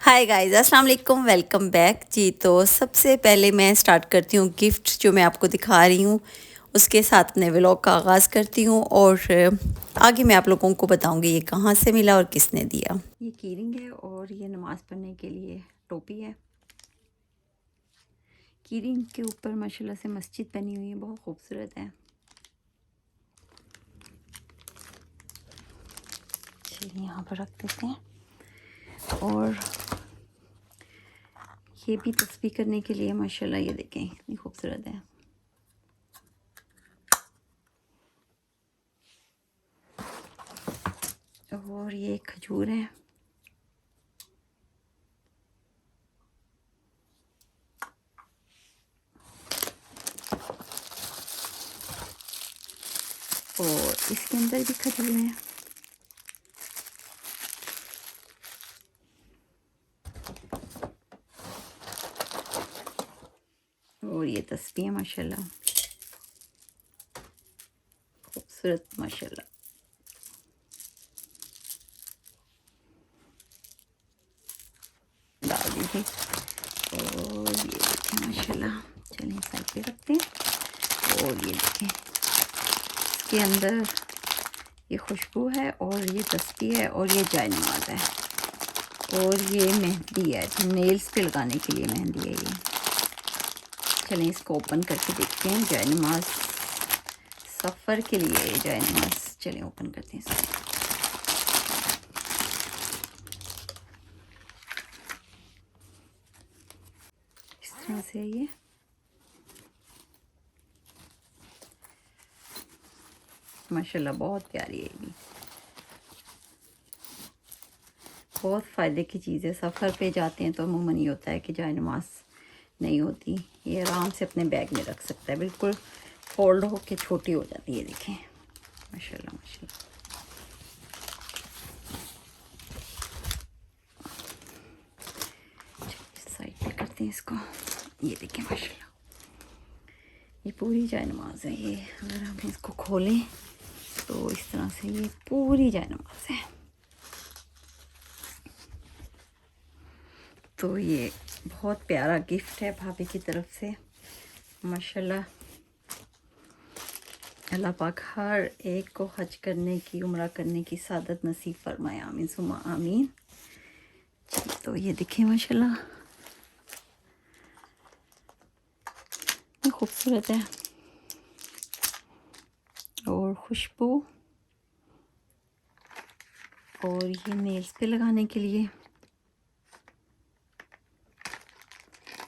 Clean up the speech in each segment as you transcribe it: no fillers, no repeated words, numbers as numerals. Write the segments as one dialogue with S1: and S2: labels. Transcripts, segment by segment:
S1: Hi guys, अस्सलाम वालेकुम, welcome back जी। तो सबसे पहले मैं स्टार्ट करती हूँ गिफ्ट जो मैं आपको दिखा रही हूँ उसके साथ अपने व्लॉग का आगाज़ करती हूँ और आगे मैं आप लोगों को बताऊँगी ये कहाँ से मिला और किसने दिया। ये कीरिंग है और ये नमाज़ पढ़ने के लिए टोपी है। कीरिंग के ऊपर माशाल्लाह से मस्जिद बनी हुई है, बहुत खूबसूरत है। चलिए यहाँ पर रख देते हैं। और ये भी तस्बीह करने के लिए माशाल्लाह, ये देखें कितनी खूबसूरत है। और ये खजूर है। और इसके अंदर भी खजूर है। और ये तस्बीह माशाल्लाह खूबसूरत माशाल्लाह। डाल दीजिए। और ये देखें माशाल्लाह, चलिए साइड पे रखते हैं। और ये देखें इसके अंदर ये खुशबू है और ये तस्बीह है और ये जाय नमाज है और ये मेहंदी है, नेल्स पे लगाने के लिए मेहंदी है ये। चलें इसको ओपन करके देखते हैं। जाय नमाज सफ़र के लिए जाय नमाज, चलें ओपन करते हैं इसको। इस तरह से ये माशाल्लाह बहुत प्यारी है। ये भी बहुत फ़ायदे की चीज़ है। सफ़र पे जाते हैं तो अमूमन ये होता है कि जाए नमाज नहीं होती। ये आराम से अपने बैग में रख सकता है, बिल्कुल फोल्ड हो के छोटी हो जाती है। देखें माशाल्लाह माशाल्लाह। साइड पे करते हैं इसको। ये देखें माशाल्लाह, ये पूरी जाए नमाज है। ये अगर हम इसको खोलें तो इस तरह से ये पूरी जाए नमाज है। तो ये बहुत प्यारा गिफ्ट है भाभी की तरफ से माशाल्लाह। अल्लाह पाक हर एक को हज करने की, उम्रा करने की सादत नसीब फरमाए, आमीन सुमा आमीन। तो ये देखिए माशाल्लाह ये खूबसूरत है। और खुशबू और ये नेल्स पे लगाने के लिए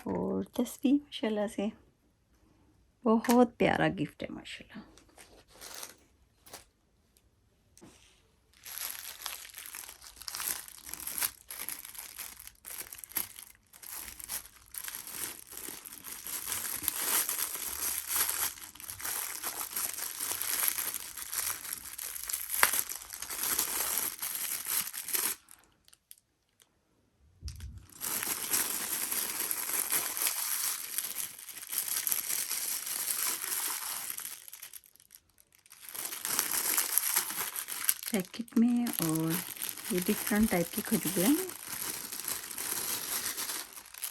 S1: और तस्बीह माशाल्लाह से बहुत प्यारा गिफ्ट है माशाल्लाह। पैकेट में और ये डिफरेंट टाइप की खजूर हैं।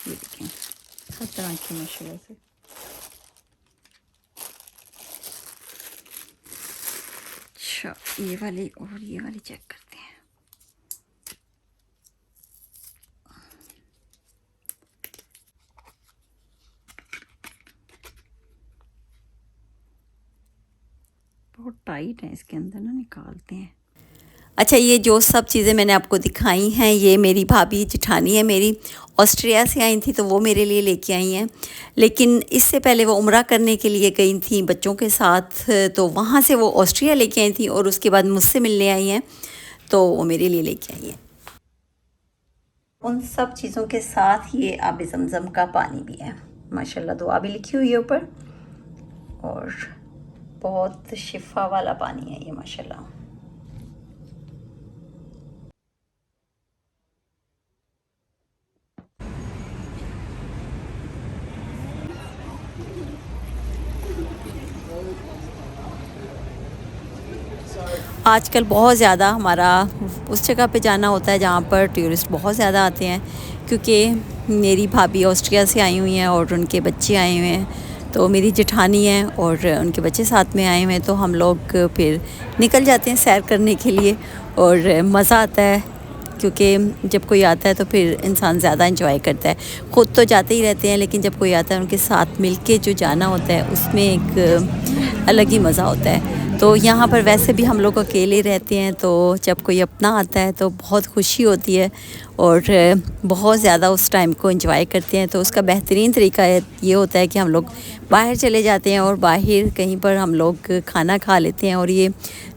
S1: ये देखें हर तरह की माशाल्लाह से। अच्छा ये वाली और ये वाली चेक करते हैं। बहुत टाइट है, इसके अंदर ना निकालते हैं। अच्छा, ये जो सब चीज़ें मैंने आपको दिखाई हैं ये मेरी भाभी जिठानी है मेरी, ऑस्ट्रिया से आई थी तो वो मेरे लिए लेके आई हैं। लेकिन इससे पहले वो उम्रा करने के लिए गई थी बच्चों के साथ, तो वहाँ से वो ऑस्ट्रिया लेके आई थी और उसके बाद मुझसे मिलने आई हैं तो वो मेरे लिए लेके आई हैं। उन सब चीज़ों के साथ ये आब ज़मज़म का पानी भी है माशाल्लाह, दुआ भी लिखी हुई है ऊपर। और बहुत शिफा वाला पानी है ये माशाल्लाह। आजकल बहुत ज़्यादा हमारा उस जगह पे जाना होता है जहाँ पर टूरिस्ट बहुत ज़्यादा आते हैं, क्योंकि मेरी भाभी ऑस्ट्रिया से आई हुई हैं और उनके बच्चे आए हुए हैं। तो मेरी जेठानी हैं और उनके बच्चे साथ में आए हुए हैं, तो हम लोग फिर निकल जाते हैं सैर करने के लिए और मज़ा आता है, क्योंकि जब कोई आता है तो फिर इंसान ज़्यादा इंजॉय करता है। ख़ुद तो जाते ही रहते हैं, लेकिन जब कोई आता है उनके साथ मिल के जो जाना होता है उसमें एक अलग ही मज़ा होता है। तो यहाँ पर वैसे भी हम लोग अकेले रहते हैं, तो जब कोई अपना आता है तो बहुत खुशी होती है और बहुत ज़्यादा उस टाइम को एंजॉय करते हैं। तो उसका बेहतरीन तरीका ये होता है कि हम लोग बाहर चले जाते हैं और बाहर कहीं पर हम लोग खाना खा लेते हैं। और ये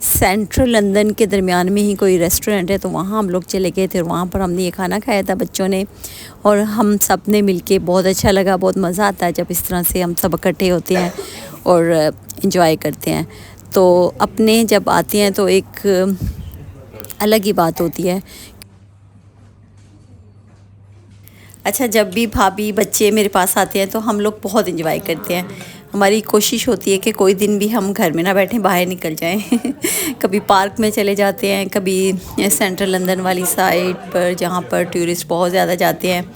S1: सेंट्रल लंदन के दरमियान में ही कोई रेस्टोरेंट है, तो वहाँ हम लोग चले गए थे। वहाँ पर हमने ये खाना खाया था बच्चों ने और हम सब ने मिल के, बहुत अच्छा लगा। बहुत मज़ा आता है जब इस तरह से हम सब इकट्ठे होते हैं और इन्जॉय करते हैं। तो अपने जब आते हैं तो एक अलग ही बात होती है। अच्छा, जब भी भाभी बच्चे मेरे पास आते हैं तो हम लोग बहुत इन्जॉय करते हैं। हमारी कोशिश होती है कि कोई दिन भी हम घर में ना बैठें, बाहर निकल जाएं। कभी पार्क में चले जाते हैं, कभी सेंट्रल लंदन वाली साइड पर जहाँ पर टूरिस्ट बहुत ज़्यादा जाते हैं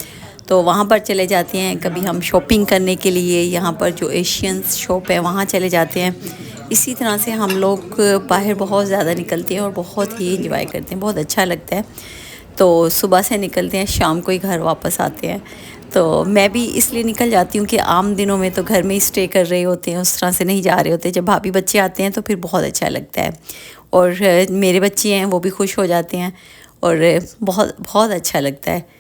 S1: तो वहाँ पर चले जाते हैं। कभी हम शॉपिंग करने के लिए यहाँ पर जो एशियन शॉप है वहाँ चले जाते हैं। इसी तरह से हम लोग बाहर बहुत ज़्यादा निकलते हैं और बहुत ही इंजॉय करते हैं, बहुत अच्छा लगता है। तो सुबह से निकलते हैं, शाम को ही घर वापस आते हैं। तो मैं भी इसलिए निकल जाती हूँ कि आम दिनों में तो घर में ही स्टे कर रहे होते हैं, उस तरह से नहीं जा रहे होते। जब भाभी बच्चे आते हैं तो फिर बहुत अच्छा लगता है और मेरे बच्चे हैं वो भी खुश हो जाते हैं और बहुत बहुत अच्छा लगता है।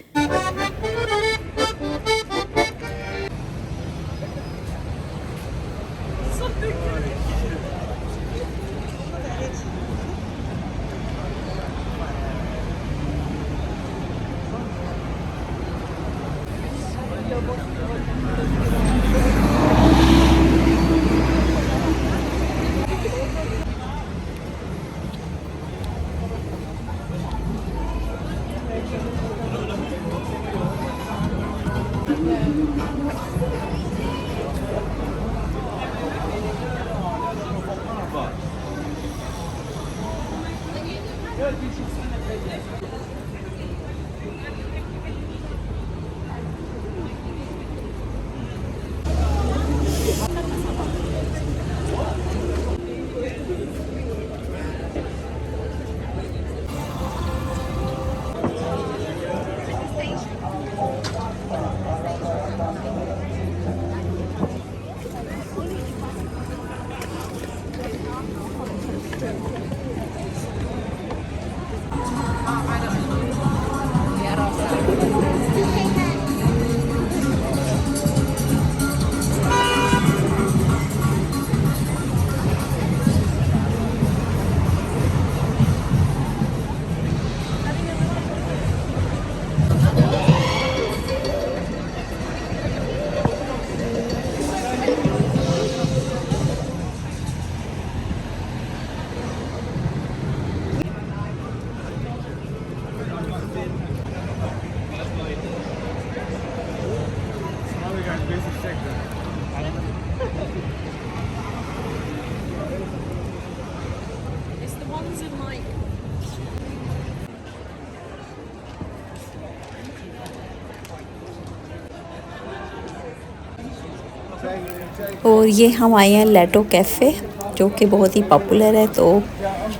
S1: और ये हम आए हैं लेटो कैफ़े, जो कि बहुत ही पॉपुलर है। तो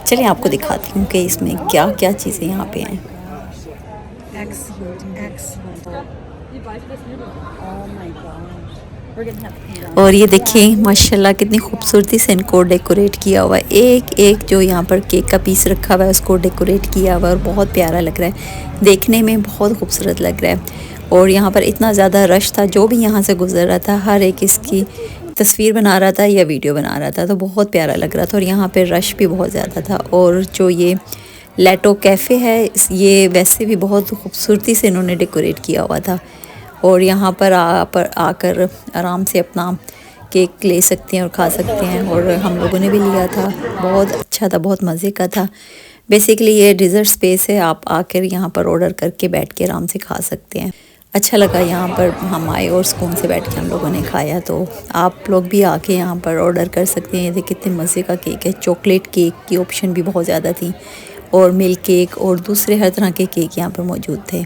S1: चलिए आपको दिखाती हूँ कि इसमें क्या क्या चीज़ें यहाँ पे हैं। और ये देखिए माशाल्लाह कितनी खूबसूरती से इनको डेकोरेट किया हुआ है। एक एक जो यहाँ पर केक का पीस रखा हुआ है उसको डेकोरेट किया हुआ है और बहुत प्यारा लग रहा है, देखने में बहुत खूबसूरत लग रहा है। और यहाँ पर इतना ज़्यादा रश था, जो भी यहाँ से गुजर रहा था हर एक इसकी तस्वीर बना रहा था या वीडियो बना रहा था, तो बहुत प्यारा लग रहा था। और यहाँ पर रश भी बहुत ज़्यादा था। और जो ये लेटो कैफ़े है ये वैसे भी बहुत खूबसूरती से इन्होंने डेकोरेट किया हुआ था। और यहाँ पर आकर आराम से अपना केक ले सकते हैं और खा सकते हैं। और हम लोगों ने भी लिया था, बहुत अच्छा था, बहुत मज़े का था। बेसिकली ये डिज़र्ट स्पेस है, आप आकर यहाँ पर ऑर्डर करके बैठ के आराम से खा सकते हैं। अच्छा लगा यहाँ पर हम आए और सुकून से बैठ के हम लोगों ने खाया। तो आप लोग भी आके यहाँ पर ऑर्डर कर सकते हैं। ये देखिए कितने मज़े का केक है। चॉकलेट केक की ऑप्शन भी बहुत ज़्यादा थी और मिल्क केक और दूसरे हर तरह के केक यहाँ पर मौजूद थे।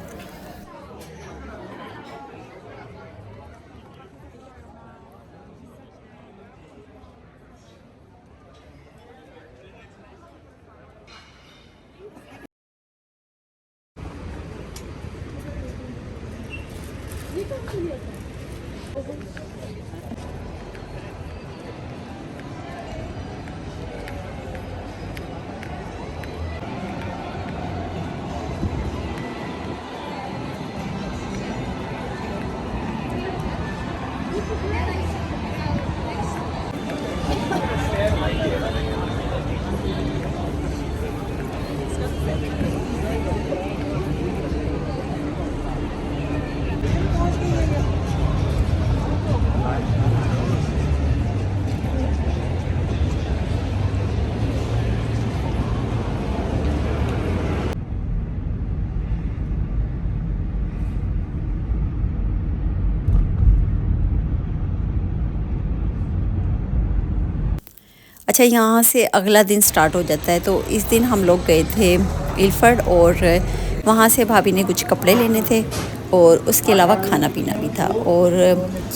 S1: अच्छा, यहाँ से अगला दिन स्टार्ट हो जाता है। तो इस दिन हम लोग गए थे इल्फर्ड और वहाँ से भाभी ने कुछ कपड़े लेने थे और उसके अलावा खाना पीना भी था। और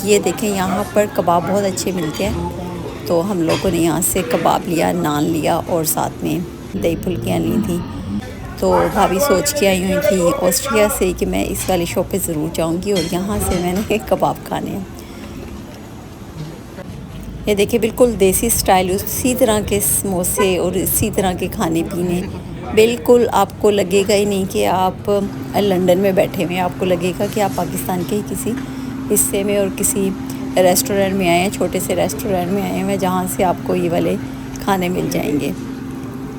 S1: ये देखें यहाँ पर कबाब बहुत अच्छे मिलते हैं। तो हम लोगों ने यहाँ से कबाब लिया, नान लिया और साथ में दही फुल्कियाँ ली थी। तो भाभी सोच के आई हुई थी ऑस्ट्रिया से कि मैं इस वाली शॉप पे ज़रूर जाऊँगी और यहाँ से मैंने कबाब खाने हैं। ये देखिए बिल्कुल देसी स्टाइल, उसी तरह के समोसे और इसी तरह के खाने पीने। बिल्कुल आपको लगेगा ही नहीं कि आप लंदन में बैठे हुए हैं। आपको लगेगा कि आप पाकिस्तान के ही किसी हिस्से में और किसी रेस्टोरेंट में आए हैं, छोटे से रेस्टोरेंट में आए हैं जहाँ से आपको ये वाले खाने मिल जाएंगे।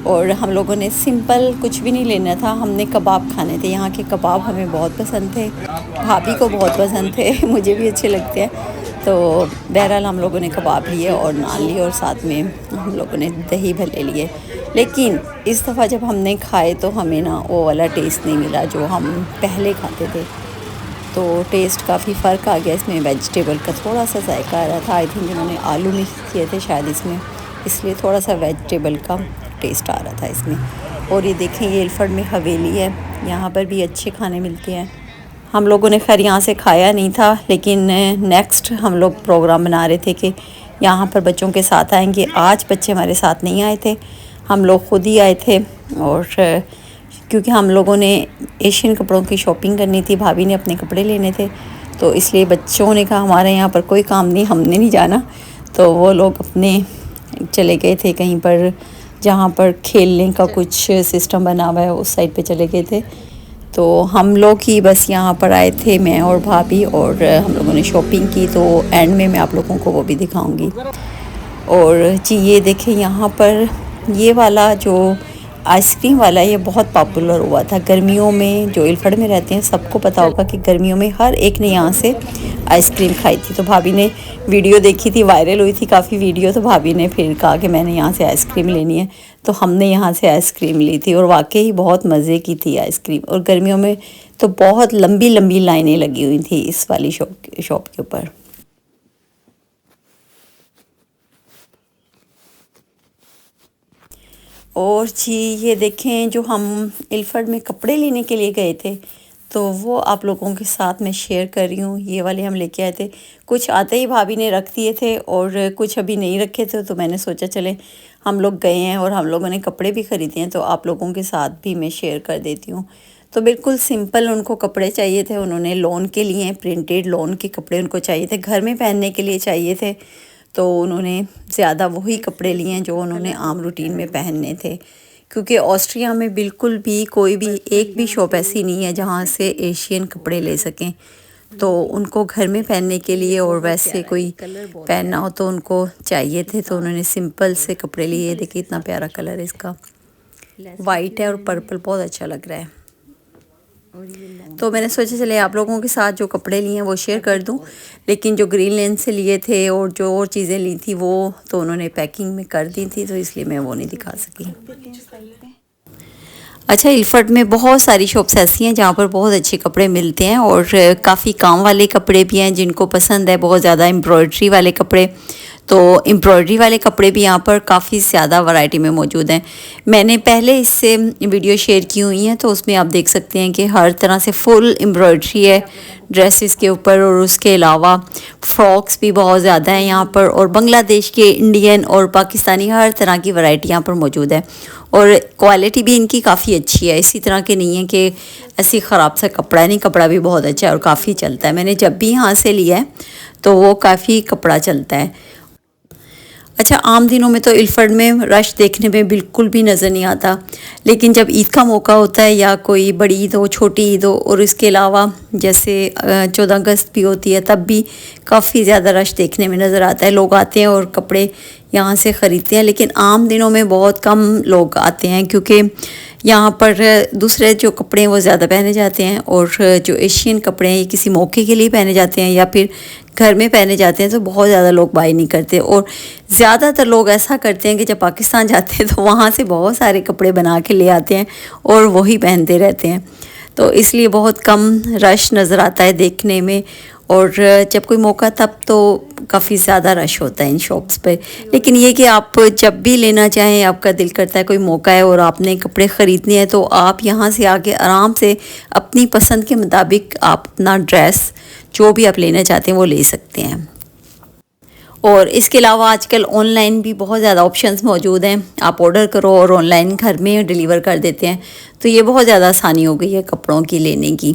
S1: और हम लोगों ने सिंपल कुछ भी नहीं लेना था, हमने कबाब खाने थे। यहाँ के कबाब हमें बहुत पसंद थे, भाभी को बहुत पसंद थे, मुझे भी अच्छे लगते हैं। तो बहरहाल हम लोगों ने कबाब लिए और नान लिए और साथ में हम लोगों ने दही भल्ले लिए। लेकिन इस दफ़ा जब हमने खाए तो हमें ना वो वाला टेस्ट नहीं मिला जो हम पहले खाते थे। तो टेस्ट काफ़ी फ़र्क आ गया इसमें। वेजिटेबल का थोड़ा सा जायका आ रहा था। आई थिंक इन्होंने आलू मिक्स किए थे शायद इसमें, इसलिए थोड़ा सा वेजिटेबल का टेस्ट आ रहा था इसमें। और ये देखें ये इल्फर्ड में हवेली है, यहाँ पर भी अच्छे खाने मिलते हैं। हम लोगों ने खैर यहाँ से खाया नहीं था, लेकिन नेक्स्ट हम लोग प्रोग्राम बना रहे थे कि यहाँ पर बच्चों के साथ आएंगे। आज बच्चे हमारे साथ नहीं आए थे, हम लोग ख़ुद ही आए थे। और क्योंकि हम लोगों ने एशियन कपड़ों की शॉपिंग करनी थी, भाभी ने अपने कपड़े लेने थे, तो इसलिए बच्चों ने कहा हमारे यहाँ पर कोई काम नहीं, हमने नहीं जाना। तो वो लोग अपने चले गए थे कहीं पर जहाँ पर खेलने का कुछ सिस्टम बना हुआ है, उस साइड पे चले गए थे। तो हम लोग ही बस यहाँ पर आए थे, मैं और भाभी, और हम लोगों ने शॉपिंग की। तो एंड में मैं आप लोगों को वो भी दिखाऊंगी। और जी ये देखें यहाँ पर ये वाला जो आइसक्रीम वाला, ये बहुत पॉपुलर हुआ था गर्मियों में। जो इल्फर्ड में रहते हैं सबको पता होगा कि गर्मियों में हर एक ने यहाँ से आइसक्रीम खाई थी। तो भाभी ने वीडियो देखी थी, वायरल हुई थी काफ़ी वीडियो, तो भाभी ने फिर कहा कि मैंने यहाँ से आइसक्रीम लेनी है। तो हमने यहाँ से आइसक्रीम ली थी और वाकई बहुत मज़े की थी आइसक्रीम। और गर्मियों में तो बहुत लंबी लंबी लाइनें लगी हुई थी इस वाली शॉप के ऊपर। और जी ये देखें जो हम इल्फर्ड में कपड़े लेने के लिए गए थे, तो वो आप लोगों के साथ मैं शेयर कर रही हूँ। ये वाले हम लेके आए थे, कुछ आते ही भाभी ने रख दिए थे और कुछ अभी नहीं रखे थे। तो मैंने सोचा चले हम लोग गए हैं और हम लोगों ने कपड़े भी ख़रीदे हैं, तो आप लोगों के साथ भी मैं शेयर कर देती हूँ। तो बिल्कुल सिंपल उनको कपड़े चाहिए थे, उन्होंने लॉन के लिए प्रिंटेड लॉन के कपड़े उनको चाहिए थे, घर में पहनने के लिए चाहिए थे। तो उन्होंने ज़्यादा वही कपड़े लिए हैं जो उन्होंने आम रूटीन में पहनने थे। क्योंकि ऑस्ट्रिया में बिल्कुल भी कोई भी एक भी शॉप ऐसी नहीं है जहाँ से एशियन कपड़े ले सकें। तो उनको घर में पहनने के लिए और वैसे कोई पहनना हो तो उनको चाहिए थे। तो उन्होंने सिंपल से कपड़े लिए। देखिए इतना प्यारा कलर है इसका, वाइट है और पर्पल, बहुत अच्छा लग रहा है। तो मैंने सोचा चले आप लोगों के साथ जो कपड़े लिए हैं वो शेयर कर दूं। लेकिन जो ग्रीन लेन से लिए थे और जो और चीज़ें ली थी वो तो उन्होंने पैकिंग में कर दी थी, तो इसलिए मैं वो नहीं दिखा सकी। अच्छा, इल्फर्ट में बहुत सारी शॉप्स ऐसी हैं जहाँ पर बहुत अच्छे कपड़े मिलते हैं और काफ़ी काम वाले कपड़े भी हैं जिनको पसंद है बहुत ज़्यादा एम्ब्रॉयड्री वाले कपड़े। तो एम्ब्रॉयडरी वाले कपड़े भी यहाँ पर काफ़ी ज़्यादा वैरायटी में मौजूद हैं। मैंने पहले इससे वीडियो शेयर की हुई हैं, तो उसमें आप देख सकते हैं कि हर तरह से फुल एम्ब्रॉयडरी है ड्रेसेस के ऊपर, और उसके अलावा फ्रॉक्स भी बहुत ज़्यादा हैं यहाँ पर, और बांग्लादेश के, इंडियन और पाकिस्तानी हर तरह की वैरायटी यहाँ पर मौजूद है। और क्वालिटी भी इनकी काफ़ी अच्छी है, इसी तरह की नहीं है कि ऐसी ख़राब सा कपड़ा है, नहीं, कपड़ा भी बहुत अच्छा है और काफ़ी चलता है। मैंने जब भी यहाँ से लिया है तो वो काफ़ी कपड़ा चलता है। अच्छा, आम दिनों में तो इल्फर्ट में रश देखने में बिल्कुल भी नज़र नहीं आता, लेकिन जब ईद का मौका होता है या कोई बड़ी ईद हो, छोटी ईद हो, और इसके अलावा जैसे 14 अगस्त भी होती है, तब भी काफ़ी ज़्यादा रश देखने में नज़र आता है। लोग आते हैं और कपड़े यहाँ से ख़रीदते हैं, लेकिन आम दिनों में बहुत कम लोग आते हैं क्योंकि यहाँ पर दूसरे जो कपड़े हैं वो ज़्यादा पहने जाते हैं, और जो एशियन कपड़े हैं ये किसी मौके के लिए पहने जाते हैं या फिर घर में पहने जाते हैं, तो बहुत ज़्यादा लोग बाई नहीं करते। और ज़्यादातर लोग ऐसा करते हैं कि जब पाकिस्तान जाते हैं तो वहाँ से बहुत सारे कपड़े बना के ले आते हैं और वही पहनते रहते हैं, तो इसलिए बहुत कम रश नज़र आता है देखने में। और जब कोई मौका तब तो काफ़ी ज़्यादा रश होता है इन शॉप्स पे। लेकिन ये कि आप जब भी लेना चाहें, आपका दिल करता है कोई मौका है और आपने कपड़े ख़रीदने हैं, तो आप यहाँ से आके आराम से अपनी पसंद के मुताबिक आप अपना ड्रेस जो भी आप लेना चाहते हैं वो ले सकते हैं। और इसके अलावा आजकल ऑनलाइन भी बहुत ज़्यादा ऑप्शंस मौजूद हैं, आप ऑर्डर करो और ऑनलाइन घर में डिलीवर कर देते हैं, तो ये बहुत ज़्यादा आसानी हो गई है कपड़ों की लेने की।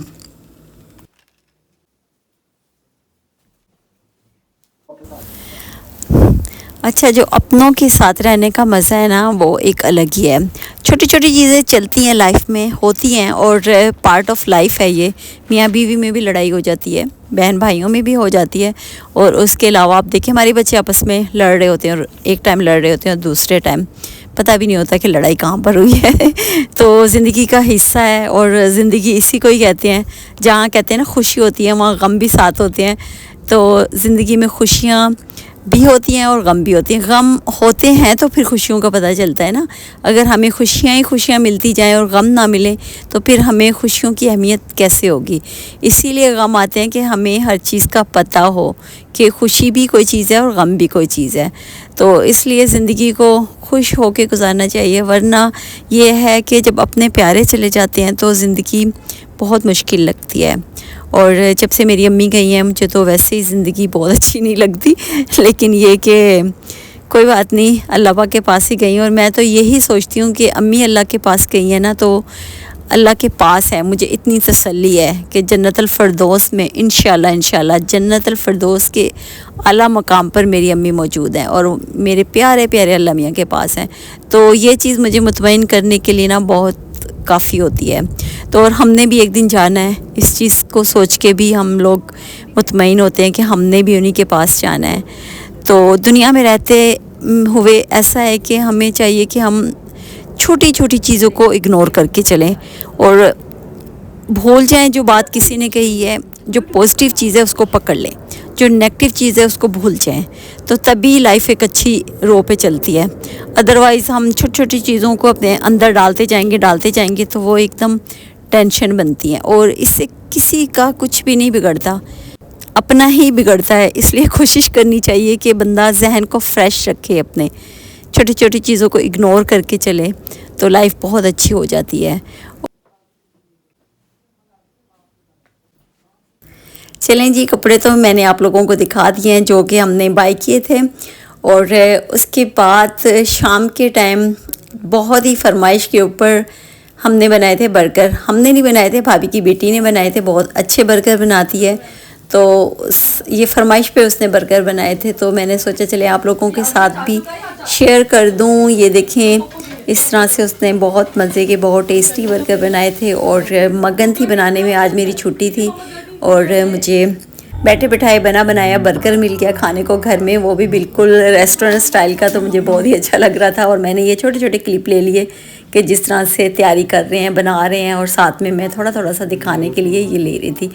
S1: अच्छा, जो अपनों के साथ रहने का मज़ा है ना, वो एक अलग ही है। छोटी छोटी चीज़ें चलती हैं लाइफ में, होती हैं, और पार्ट ऑफ लाइफ है ये। मियाँ बीवी में भी लड़ाई हो जाती है, बहन भाइयों में भी हो जाती है, और उसके अलावा आप देखिए हमारे बच्चे आपस में लड़ रहे होते हैं, और एक टाइम लड़ रहे होते हैं और दूसरे टाइम पता भी नहीं होता कि लड़ाई कहाँ पर हुई है। तो ज़िंदगी का हिस्सा है, और ज़िंदगी इसी को ही कहते हैं। जहाँ कहते हैं ना खुशी होती है, वहाँ गम भी साथ होते हैं। तो ज़िंदगी में खुशियाँ भी होती हैं और गम भी होती हैं। गम होते हैं तो फिर खुशियों का पता चलता है ना। अगर हमें खुशियाँ ही खुशियाँ मिलती जाएं और गम ना मिले, तो फिर हमें खुशियों की अहमियत कैसे होगी। इसीलिए गम आते हैं कि हमें हर चीज़ का पता हो कि खुशी भी कोई चीज़ है और गम भी कोई चीज़ है। तो इसलिए ज़िंदगी को खुश होकर गुजारना चाहिए, वरना ये है कि जब अपने प्यारे चले जाते हैं तो ज़िंदगी बहुत मुश्किल लगती है। और जब से मेरी अम्मी गई हैं, मुझे तो वैसे ही ज़िंदगी बहुत अच्छी नहीं लगती, लेकिन ये कि कोई बात नहीं, अल्लाह पाक के पास ही गई। और मैं तो यही सोचती हूँ कि अम्मी अल्लाह के पास गई है ना, तो अल्लाह के पास है। मुझे इतनी तसल्ली है कि जन्नतुल फ़िरदौस में इंशाल्लाह जन्नतुल फ़िरदौस के आला मकाम पर मेरी अम्मी मौजूद हैं, और मेरे प्यारे प्यारे अल्लाह मियाँ के पास हैं। तो ये चीज़ मुझे मुतमईन करने के लिए ना बहुत काफ़ी होती है। तो और हमने भी एक दिन जाना है, इस चीज़ को सोच के भी हम लोग मुतमईन होते हैं कि हमने भी उन्हीं के पास जाना है। तो दुनिया में रहते हुए ऐसा है कि हमें चाहिए कि हम छोटी छोटी चीज़ों को इग्नोर करके चलें और भूल जाएं जो बात किसी ने कही है। जो पॉजिटिव चीज़ है उसको पकड़ लें, जो नेगेटिव चीज़ है उसको भूल जाएं, तो तभी लाइफ एक अच्छी रो पे चलती है। अदरवाइज़ हम छोटी छोटी चीज़ों को अपने अंदर डालते जाएंगे तो वो एकदम टेंशन बनती हैं, और इससे किसी का कुछ भी नहीं बिगड़ता, अपना ही बिगड़ता है। इसलिए कोशिश करनी चाहिए कि बंदा जहन को फ्रेश रखे, अपने छोटी छोटी चीज़ों को इग्नोर करके चले, तो लाइफ बहुत अच्छी हो जाती है। चलें जी, कपड़े तो मैंने आप लोगों को दिखा दिए हैं जो कि हमने बाय किए थे। और उसके बाद शाम के टाइम बहुत ही फरमाइश के ऊपर हमने बनाए थे बर्गर। हमने नहीं बनाए थे, भाभी की बेटी ने बनाए थे, बहुत अच्छे बर्गर बनाती है। तो ये फरमाइश पे उसने बर्गर बनाए थे, तो मैंने सोचा चले आप लोगों के साथ भी शेयर कर दूं। ये देखें, इस तरह से उसने बहुत मज़े के, बहुत टेस्टी बर्गर बनाए थे। और मगन थी बनाने में, आज मेरी छुट्टी थी और मुझे बैठे बिठाए बना बनाया बर्गर मिल गया खाने को घर में, वो भी बिल्कुल रेस्टोरेंट स्टाइल का। तो मुझे बहुत ही अच्छा लग रहा था, और मैंने ये छोटे छोटे क्लिप ले लिए कि जिस तरह से तैयारी कर रहे हैं, बना रहे हैं, और साथ में मैं थोड़ा थोड़ा सा दिखाने के लिए ये ले रही थी।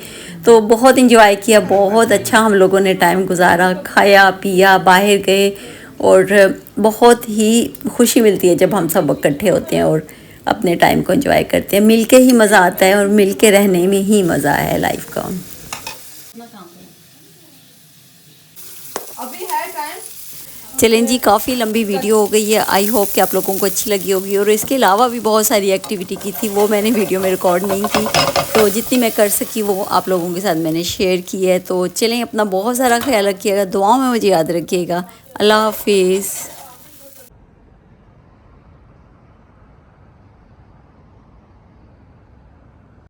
S1: तो बहुत इंजॉय किया, बहुत अच्छा हम लोगों ने टाइम गुजारा, खाया पिया, बाहर गए, और बहुत ही खुशी मिलती है जब हम सब इकट्ठे होते हैं और अपने टाइम को एंजॉय करते हैं। मिल के ही मज़ा आता है और मिल के रहने में ही मज़ा है लाइफ का।
S2: अभी है टाइम।
S1: चलें जी, काफ़ी लंबी वीडियो हो गई है। आई होप कि आप लोगों को अच्छी लगी होगी। और इसके अलावा भी बहुत सारी एक्टिविटी की थी, वो मैंने वीडियो में रिकॉर्ड नहीं की, तो जितनी मैं कर सकी वो आप लोगों के साथ मैंने शेयर की है। तो चलें, अपना बहुत सारा ख्याल रखिएगा, दुआओं में मुझे याद रखिएगा। अल्लाह हाफिज़।